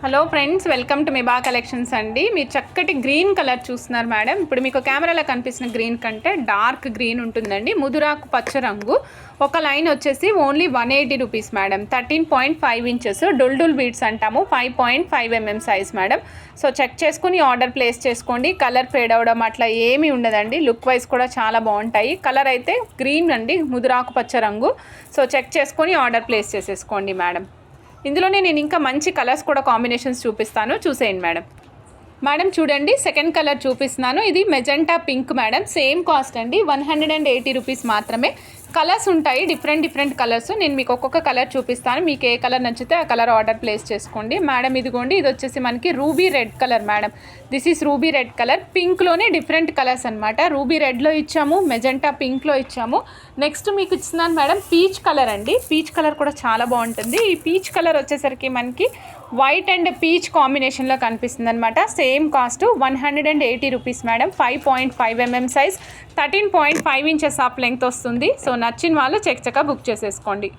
Hello friends, welcome to Miba collections అండి. మీరు చక్కటి గ్రీన్ కలర్ చూస్తున్నారు మేడం. ఇప్పుడు మీకు కెమెరాలో కనిపిస్తున్న గ్రీన్ కంటే డార్క్ గ్రీన్ ఉంటుందండి. ముదురాకు పచ్చ రంగు. ఒక లైన్ వచ్చేసి only 180 rupees madam. 13.5 inches dull beads అంటాము. 5.5 mm size madam. So check చేసుకుని ఆర్డర్ ప్లేస్ చేసుకోండి. కలర్ ఫేడ్ అవ్వడం అట్లా ఏమీ ఉండదండి. లుక్ వైజ్ కూడా చాలా బాగుంటాయి. కలర్ అయితే గ్రీన్ అండి, ముదురాకు పచ్చ రంగు. సో చెక్ చేసుకొని ఆర్డర్ ప్లేస్ చేసేసుకోండి మేడం. ఇందులోనే నేను ఇంకా మంచి కలర్స్ కూడా కాంబినేషన్స్ చూపిస్తాను, చూసేయండి మేడం. మేడం చూడండి, సెకండ్ కలర్ చూపిస్తున్నాను. ఇది magenta pink madam. Same cost అండి, 180 రూపీస్ మాత్రమే. కలర్స్ ఉంటాయి, డిఫరెంట్ కలర్స్. నేను మీకు ఒక్కొక్క కలర్ చూపిస్తాను. మీకు ఏ కలర్ నచ్చితే ఆ కలర్ ఆర్డర్ ప్లేస్ చేసుకోండి మేడం. ఇదిగోండి, ఇది వచ్చేసి మనకి ruby red colour madam. This is ruby red colour. పింక్లోనే డిఫరెంట్ కలర్స్ అనమాట. రూబీ రెడ్లో ఇచ్చాము, మెజెంటా పింక్లో ఇచ్చాము. నెక్స్ట్ మీకు ఇస్తున్నాను మేడం పీచ్ కలర్ అండి. పీచ్ కలర్ కూడా చాలా బాగుంటుంది. ఈ పీచ్ కలర్ వచ్చేసరికి మనకి వైట్ అండ్ పీచ్ కాంబినేషన్లో కనిపిస్తుంది అనమాట. Same cost 180 rupees madam. 5.5 mm size, 13.5 inches of length వస్తుంది. సో నచ్చిన వాళ్ళు చకచకా బుక్ చేసేసుకోండి.